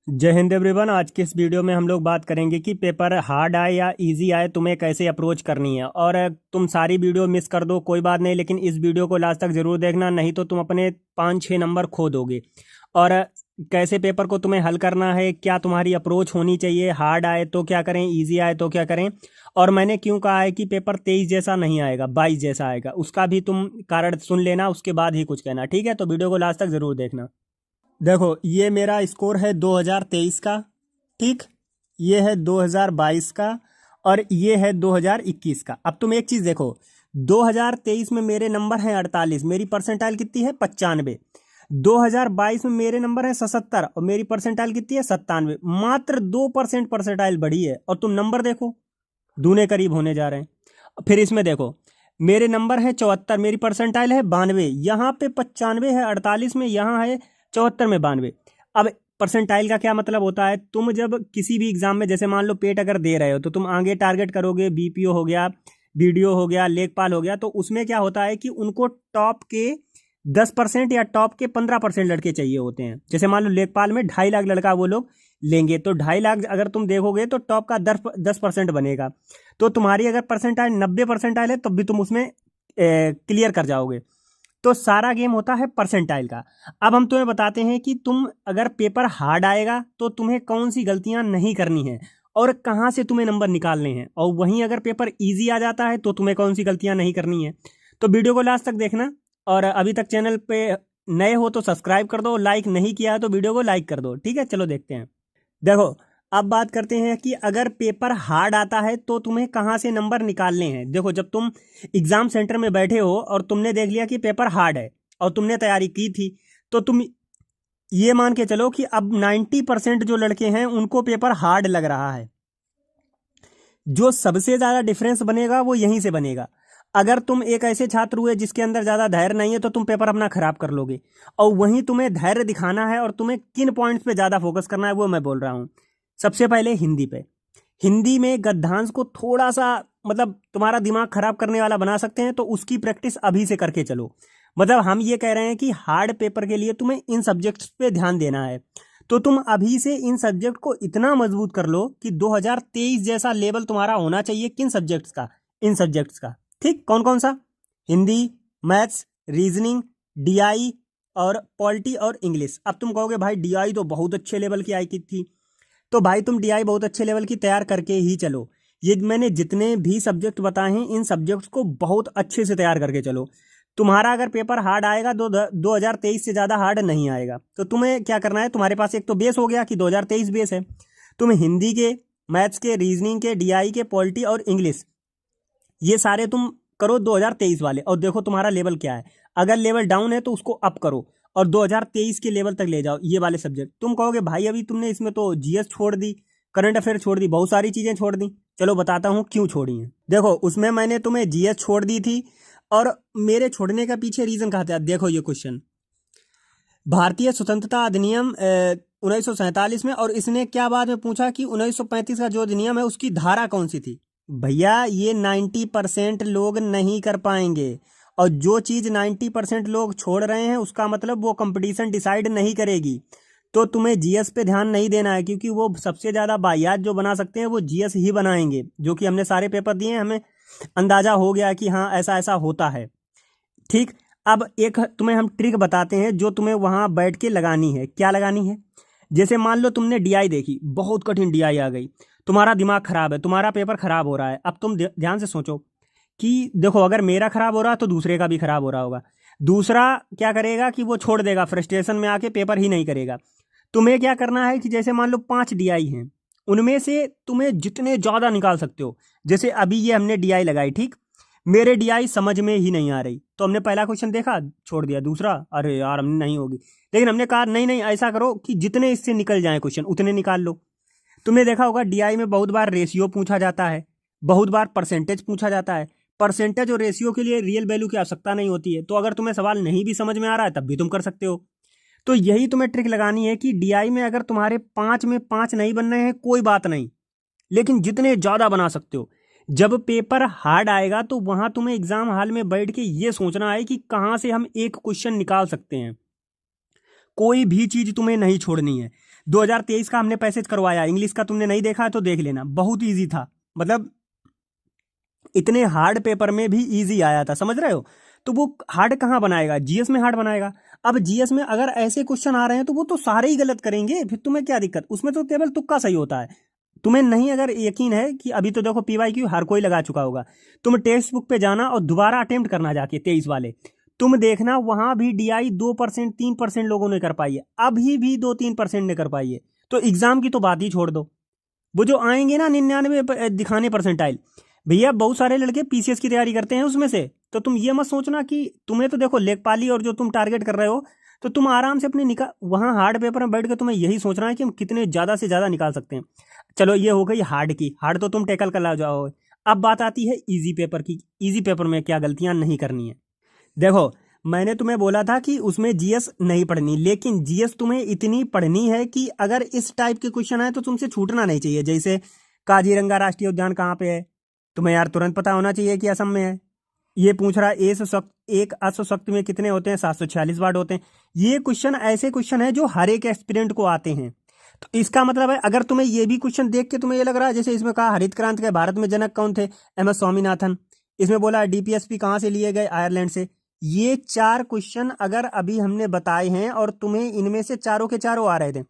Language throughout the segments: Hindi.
जय हिंद एवरीवन। आज के इस वीडियो में हम लोग बात करेंगे कि पेपर हार्ड आए या इजी आए तुम्हें कैसे अप्रोच करनी है। और तुम सारी वीडियो मिस कर दो कोई बात नहीं, लेकिन इस वीडियो को लास्ट तक जरूर देखना, नहीं तो तुम अपने 5-6 नंबर खो दोगे। और कैसे पेपर को तुम्हें हल करना है, क्या तुम्हारी अप्रोच होनी चाहिए, हार्ड आए तो क्या करें, इजी आए तो क्या करें। और मैंने क्यों कहा है कि पेपर 23 जैसा नहीं आएगा, 22 जैसा आएगा, उसका भी तुम कारण सुन लेना, उसके बाद ही कुछ कहना, ठीक है। तो वीडियो को लास्ट तक जरूर देखना। देखो, ये मेरा स्कोर है 2023 का, ठीक। ये है 2022 का और ये है 2021 का। अब तुम एक चीज़ देखो, 2023 में मेरे नंबर हैं 48, मेरी परसेंटाइल कितनी है 95। 2022 में मेरे नंबर हैं 77 और मेरी परसेंटाइल कितनी है 97। मात्र 2% परसेंटाइल बढ़ी है और तुम नंबर देखो दूने करीब होने जा रहे हैं। फिर इसमें देखो, मेरे नंबर है 74, मेरी परसेंटाइल है 92, यहाँ पे 95 है 48 में, यहाँ है 74 में 92। अब परसेंटाइल का क्या मतलब होता है, तुम जब किसी भी एग्जाम में जैसे मान लो पेट अगर दे रहे हो तो तुम आगे टारगेट करोगे, बीपीओ हो गया, बीडीओ हो गया, लेखपाल हो गया, तो उसमें क्या होता है कि उनको टॉप के 10% या टॉप के 15% लड़के चाहिए होते हैं। जैसे मान लो लेखपाल में 2.5 लाख लड़का वो लोग लेंगे, तो 2.5 लाख अगर तुम देखोगे तो टॉप का 10% बनेगा। तो तुम्हारी अगर परसेंटाइल 90% है तब भी तुम उसमें क्लियर कर जाओगे। तो सारा गेम होता है परसेंटाइल का। अब हम तुम्हें बताते हैं कि तुम अगर पेपर हार्ड आएगा तो तुम्हें कौन सी गलतियां नहीं करनी है और कहाँ से तुम्हें नंबर निकालने हैं, और वहीं अगर पेपर इजी आ जाता है तो तुम्हें कौन सी गलतियां नहीं करनी है। तो वीडियो को लास्ट तक देखना, और अभी तक चैनल पे नए हो तो सब्सक्राइब कर दो, लाइक नहीं किया है तो वीडियो को लाइक कर दो, ठीक है। चलो देखते हैं। देखो, अब बात करते हैं कि अगर पेपर हार्ड आता है तो तुम्हें कहाँ से नंबर निकालने हैं। देखो, जब तुम एग्जाम सेंटर में बैठे हो और तुमने देख लिया कि पेपर हार्ड है और तुमने तैयारी की थी, तो तुम ये मान के चलो कि अब 90% जो लड़के हैं उनको पेपर हार्ड लग रहा है। जो सबसे ज़्यादा डिफरेंस बनेगा वो यहीं से बनेगा। अगर तुम एक ऐसे छात्र हुए जिसके अंदर ज़्यादा धैर्य नहीं है तो तुम पेपर अपना खराब कर लोगे। और वहीं तुम्हें धैर्य दिखाना है और तुम्हें किन पॉइंट्स पे ज़्यादा फोकस करना है वो मैं बोल रहा हूँ। सबसे पहले हिंदी पे। हिंदी में गद्यांश को थोड़ा सा मतलब तुम्हारा दिमाग खराब करने वाला बना सकते हैं, तो उसकी प्रैक्टिस अभी से करके चलो। मतलब हम ये कह रहे हैं कि हार्ड पेपर के लिए तुम्हें इन सब्जेक्ट्स पे ध्यान देना है, तो तुम अभी से इन सब्जेक्ट को इतना मजबूत कर लो कि 2023 जैसा लेवल तुम्हारा होना चाहिए। किन सब्जेक्ट्स का? इन सब्जेक्ट्स का। ठीक, कौन कौन सा? हिंदी, मैथ्स, रीजनिंग, डीआई और पॉलिटी और इंग्लिश। अब तुम कहोगे भाई डीआई तो बहुत अच्छे लेवल की आई की थी, तो भाई तुम डीआई बहुत अच्छे लेवल की तैयार करके ही चलो। ये मैंने जितने भी सब्जेक्ट बताए हैं इन सब्जेक्ट्स को बहुत अच्छे से तैयार करके चलो। तुम्हारा अगर पेपर हार्ड आएगा 2023 से ज़्यादा हार्ड नहीं आएगा। तो तुम्हें क्या करना है, तुम्हारे पास एक तो बेस हो गया कि 2023 बेस है। तुम हिंदी के, मैथ्स के, रीजनिंग के, डीआई के, पॉलिटी और इंग्लिश, ये सारे तुम करो 2023 वाले, और देखो तुम्हारा लेवल क्या है। अगर लेवल डाउन है तो उसको अप करो और 2023 के लेवल तक ले जाओ ये वाले सब्जेक्ट। तुम कहोगे भाई अभी तुमने इसमें तो जीएस छोड़ दी, करंट अफेयर छोड़ दी, बहुत सारी चीज़ें छोड़ दी। चलो बताता हूँ क्यों छोड़ी हैं। देखो, उसमें मैंने तुम्हें जीएस छोड़ दी थी, और मेरे छोड़ने का पीछे रीज़न कहा था। देखो ये क्वेश्चन, भारतीय स्वतंत्रता अधिनियम 1947 में, और इसने क्या बाद में पूछा कि 1935 का जो अधिनियम है उसकी धारा कौन सी थी। भैया ये 90% लोग नहीं कर पाएंगे, और जो चीज़ 90% लोग छोड़ रहे हैं उसका मतलब वो कंपटीशन डिसाइड नहीं करेगी। तो तुम्हें जीएस पे ध्यान नहीं देना है, क्योंकि वो सबसे ज़्यादा वाहियात जो बना सकते हैं वो जीएस ही बनाएंगे, जो कि हमने सारे पेपर दिए हैं, हमें अंदाजा हो गया कि हाँ ऐसा ऐसा होता है। ठीक। अब एक तुम्हें हम ट्रिक बताते हैं जो तुम्हें वहां बैठ के लगानी है। क्या लगानी है? जैसे मान लो तुमने डीआई देखी, बहुत कठिन डीआई आ गई, तुम्हारा दिमाग खराब है, तुम्हारा पेपर खराब हो रहा है। अब तुम ध्यान से सोचो कि देखो अगर मेरा खराब हो रहा है तो दूसरे का भी खराब हो रहा होगा। दूसरा क्या करेगा कि वो छोड़ देगा, फ्रस्ट्रेशन में आके पेपर ही नहीं करेगा। तुम्हें क्या करना है कि जैसे मान लो 5 डीआई हैं, उनमें से तुम्हें जितने ज़्यादा निकाल सकते हो। जैसे अभी ये हमने डीआई लगाई, ठीक। मेरे डीआई समझ में ही नहीं आ रही तो हमने पहला क्वेश्चन देखा, छोड़ दिया। दूसरा, अरे यार हमने नहीं होगी, लेकिन हमने कहा नहीं नहीं ऐसा करो कि जितने इससे निकल जाए क्वेश्चन उतने निकाल लो। तुमने देखा होगा डीआई में बहुत बार रेशियो पूछा जाता है, बहुत बार परसेंटेज पूछा जाता है। परसेंटेज और रेशियो के लिए रियल वैल्यू की आवश्यकता नहीं होती है, तो अगर तुम्हें सवाल नहीं भी समझ में आ रहा है तब भी तुम कर सकते हो। तो यही तुम्हें ट्रिक लगानी है कि डीआई में अगर तुम्हारे 5 में 5 नहीं बन रहे हैं कोई बात नहीं, लेकिन जितने ज़्यादा बना सकते हो। जब पेपर हार्ड आएगा तो वहां तुम्हें एग्जाम हॉल में बैठ के ये सोचना है कि कहाँ से हम एक क्वेश्चन निकाल सकते हैं। कोई भी चीज तुम्हें नहीं छोड़नी है। 2023 का हमने पैसेज करवाया, इंग्लिश का तुमने नहीं देखा है तो देख लेना, बहुत ईजी था। मतलब इतने हार्ड पेपर में भी इजी आया था, समझ रहे हो। तो वो हार्ड कहाँ बनाएगा, जीएस में हार्ड बनाएगा। अब जीएस में अगर ऐसे क्वेश्चन आ रहे हैं तो वो तो सारे ही गलत करेंगे, फिर तुम्हें क्या दिक्कत, उसमें तो केवल तुक्का सही होता है। तुम्हें नहीं अगर यकीन है कि अभी तो देखो पीवाईक्यू हर कोई लगा चुका होगा, तुम टेक्स्ट बुक पे जाना और दोबारा अटेम्प्ट करना जाके 23 वाले, तुम देखना वहां भी डीआई 2% 3% लोगों ने कर पाई है, अभी भी 2-3% ने कर पाई है। तो एग्जाम की तो बात ही छोड़ दो, वो जो आएंगे ना 99 दिखाने परसेंटाइल, भैया बहुत सारे लड़के पीसीएस की तैयारी करते हैं उसमें से। तो तुम ये मत सोचना कि तुम्हें तो देखो लेखपाली और जो तुम टारगेट कर रहे हो, तो तुम आराम से अपने निकाल, वहाँ हार्ड पेपर में बैठ के तुम्हें यही सोचना है कि हम कितने ज़्यादा से ज़्यादा निकाल सकते हैं। चलो ये हो गई हार्ड की, हार्ड तो तुम टैकल कर ला जाओगे। अब बात आती है इजी पेपर की, इजी पेपर में क्या गलतियां नहीं करनी है। देखो मैंने तुम्हें बोला था कि उसमें जीएस नहीं पढ़नी, लेकिन जीएस तुम्हें इतनी पढ़नी है कि अगर इस टाइप के क्वेश्चन आए तो तुमसे छूटना नहीं चाहिए। जैसे काजीरंगा राष्ट्रीय उद्यान कहाँ पे है, तुम्हें यार तुरंत पता होना चाहिए कि असम में है। ये पूछ रहा है एक अश्वशक्त में कितने होते हैं, 746 वार्ड होते हैं। ये क्वेश्चन ऐसे क्वेश्चन है जो हर एक एस्पिरेंट को आते हैं। तो इसका मतलब है अगर तुम्हें ये भी क्वेश्चन देख के तुम्हें ये लग रहा है, जैसे इसमें कहा हरित क्रांति के भारत में जनक कौन थे, एमएस स्वामीनाथन। इसमें बोला डीपीएसपी कहाँ से लिए गए, आयरलैंड से। ये 4 क्वेश्चन अगर अभी हमने बताए हैं और तुम्हें इनमें से चारों के चारों आ रहे थे,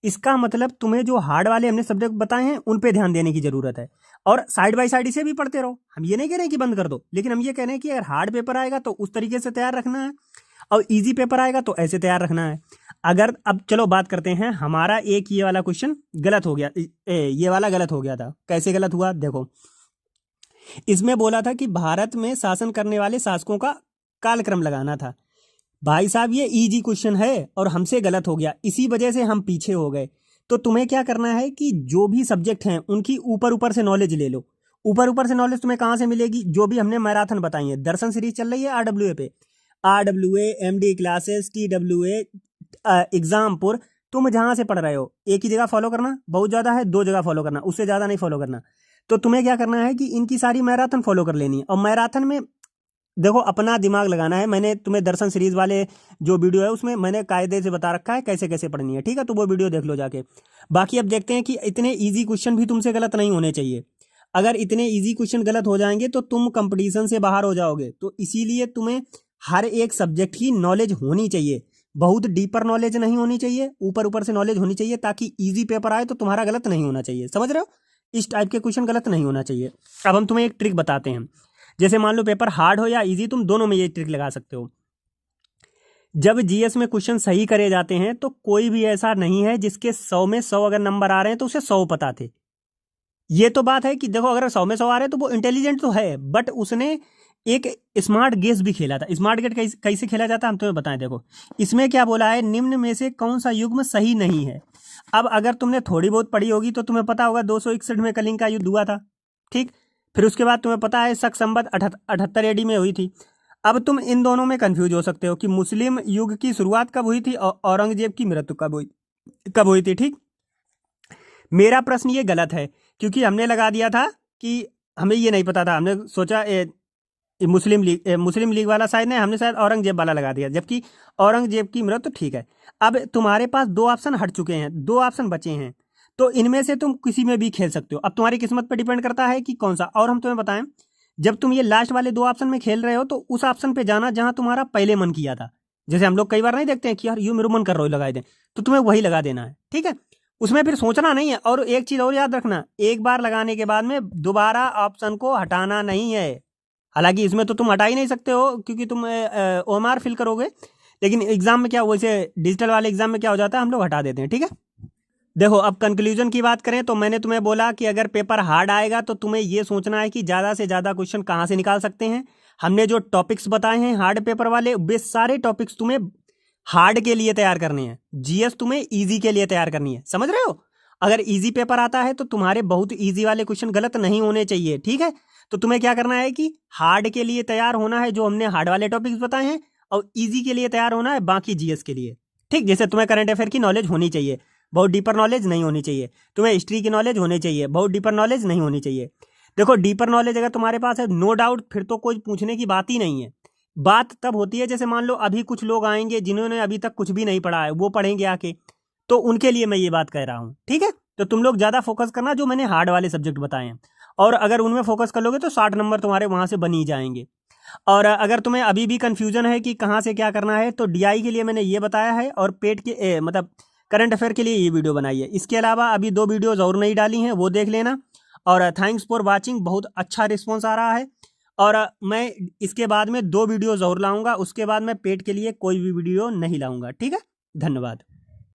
इसका मतलब तुम्हें जो हार्ड वाले हमने सब्जेक्ट बताए हैं उन पे ध्यान देने की जरूरत है। और साइड बाय साइड इसे भी पढ़ते रहो, हम ये नहीं कह रहे हैं कि बंद कर दो, लेकिन हम ये कह रहे हैं कि अगर हार्ड पेपर आएगा तो उस तरीके से तैयार रखना है, और इजी पेपर आएगा तो ऐसे तैयार रखना है। अगर अब चलो बात करते हैं, हमारा एक ये वाला क्वेश्चन गलत हो गया, ये वाला गलत हो गया था। कैसे गलत हुआ, देखो इसमें बोला था कि भारत में शासन करने वाले शासकों का कालक्रम लगाना था। भाई साहब ये इजी क्वेश्चन है और हमसे गलत हो गया, इसी वजह से हम पीछे हो गए। तो तुम्हें क्या करना है कि जो भी सब्जेक्ट हैं उनकी ऊपर ऊपर से नॉलेज ले लो। ऊपर ऊपर से नॉलेज तुम्हें कहाँ से मिलेगी, जो भी हमने मैराथन बताई है, दर्शन सीरीज चल रही है आरडब्ल्यूए पे, आरडब्ल्यूए एमडी क्लासेस टीडब्ल्यूए एग्जामपुर, तुम जहां से पढ़ रहे हो एक ही जगह फॉलो करना, बहुत ज्यादा है 2 जगह फॉलो करना, उससे ज्यादा नहीं फॉलो करना। तो तुम्हें क्या करना है कि इनकी सारी मैराथन फॉलो कर लेनी है। और मैराथन में देखो अपना दिमाग लगाना है। मैंने तुम्हें दर्शन सीरीज वाले जो वीडियो है उसमें मैंने कायदे से बता रखा है कैसे कैसे पढ़नी है, ठीक है, तो वो वीडियो देख लो जाके। बाकी अब देखते हैं कि इतने इजी क्वेश्चन भी तुमसे गलत नहीं होने चाहिए। अगर इतने इजी क्वेश्चन गलत हो जाएंगे तो तुम कंपटीशन से बाहर हो जाओगे। तो इसीलिए तुम्हें हर एक सब्जेक्ट की नॉलेज होनी चाहिए, बहुत डीपर नॉलेज नहीं होनी चाहिए, ऊपर ऊपर से नॉलेज होनी चाहिए, ताकि इजी पेपर आए तो तुम्हारा गलत नहीं होना चाहिए। समझ रहे हो, इस टाइप के क्वेश्चन गलत नहीं होना चाहिए। अब हम तुम्हें एक ट्रिक बताते हैं। जैसे मान लो पेपर हार्ड हो या इजी, तुम दोनों में ये ट्रिक लगा सकते हो। जब जीएस में क्वेश्चन सही करे जाते हैं तो कोई भी ऐसा नहीं है जिसके 100 में 100 अगर नंबर आ रहे हैं तो उसे 100 पता थे। ये तो बात है कि देखो अगर 100 में 100 आ रहे हैं तो वो इंटेलिजेंट तो है, बट उसने एक स्मार्ट गेस भी खेला था। स्मार्ट गेस कैसे खेला जाता है हम तुम्हें बताएं। देखो इसमें क्या बोला है, निम्न में से कौन सा युग्म सही नहीं है। अब अगर तुमने थोड़ी बहुत पढ़ी होगी तो तुम्हें पता होगा 261 में कलिंग का युद्ध हुआ था, ठीक। फिर उसके बाद तुम्हें पता है शक संवत 78 एडी में हुई थी। अब तुम इन दोनों में कंफ्यूज हो सकते हो कि मुस्लिम युग की शुरुआत कब हुई थी और औरंगजेब की मृत्यु कब हुई थी, ठीक। मेरा प्रश्न ये गलत है क्योंकि हमने लगा दिया था कि हमें ये नहीं पता था, हमने सोचा मुस्लिम लीग वाला शायद नहीं, हमने शायद औरंगजेब वाला लगा दिया, जबकि औरंगजेब की मृत्यु तो ठीक है। अब तुम्हारे पास 2 ऑप्शन हट चुके हैं, 2 ऑप्शन बचे हैं, तो इनमें से तुम किसी में भी खेल सकते हो। अब तुम्हारी किस्मत पर डिपेंड करता है कि कौन सा। और हम तुम्हें बताएं, जब तुम ये लास्ट वाले 2 ऑप्शन में खेल रहे हो तो उस ऑप्शन पे जाना जहां तुम्हारा पहले मन किया था। जैसे हम लोग कई बार नहीं देखते हैं कि यार यूं मेरा मन कर रहा है लगा दें, तो तुम्हें वही लगा देना है, ठीक है। उसमें फिर सोचना नहीं है। और एक चीज और याद रखना, एक बार लगाने के बाद में दोबारा ऑप्शन को हटाना नहीं है। हालांकि इसमें तो तुम हटा ही नहीं सकते हो क्योंकि तुम ओएमआर फिल करोगे, लेकिन एग्जाम में क्या, वैसे डिजिटल वाले एग्जाम में क्या हो जाता है, हम लोग हटा देते हैं, ठीक है। देखो अब कंक्लूजन की बात करें तो मैंने तुम्हें बोला कि अगर पेपर हार्ड आएगा तो तुम्हें ये सोचना है कि ज़्यादा से ज़्यादा क्वेश्चन कहाँ से निकाल सकते हैं। हमने जो टॉपिक्स बताए हैं हार्ड पेपर वाले, वे सारे टॉपिक्स तुम्हें हार्ड के लिए तैयार करने हैं, जीएस तुम्हें इजी के लिए तैयार करनी है। समझ रहे हो, अगर इजी पेपर आता है तो तुम्हारे बहुत इजी वाले क्वेश्चन गलत नहीं होने चाहिए, ठीक है। तो तुम्हें क्या करना है कि हार्ड के लिए तैयार होना है, जो हमने हार्ड वाले टॉपिक्स बताए हैं, और इजी के लिए तैयार होना है बाकी जीएस के लिए, ठीक। जैसे तुम्हें करंट अफेयर की नॉलेज होनी चाहिए, बहुत डीपर नॉलेज नहीं होनी चाहिए। तुम्हें हिस्ट्री की नॉलेज होनी चाहिए, बहुत डीपर नॉलेज नहीं होनी चाहिए। देखो डीपर नॉलेज अगर तुम्हारे पास है, नो डाउट, फिर तो कोई पूछने की बात ही नहीं है। बात तब होती है जैसे मान लो अभी कुछ लोग आएंगे जिन्होंने अभी तक कुछ भी नहीं पढ़ा है, वो पढ़ेंगे आके, तो उनके लिए मैं ये बात कह रहा हूँ, ठीक है। तो तुम लोग ज़्यादा फोकस करना जो मैंने हार्ड वाले सब्जेक्ट बताए हैं, और अगर उनमें फोकस कर लोगे तो 60 नंबर तुम्हारे वहाँ से बन ही जाएंगे। और अगर तुम्हें अभी भी कंफ्यूजन है कि कहाँ से क्या करना है, तो डीआई के लिए मैंने ये बताया है, और पेट के मतलब करंट अफेयर के लिए ये वीडियो बनाई है। इसके अलावा अभी 2 वीडियोज़ और नहीं डाली हैं, वो देख लेना। और थैंक्स फॉर वाचिंग, बहुत अच्छा रिस्पॉन्स आ रहा है। और मैं इसके बाद में 2 वीडियोज़ और लाऊंगा, उसके बाद मैं पेट के लिए कोई भी वीडियो नहीं लाऊंगा, ठीक है। धन्यवाद।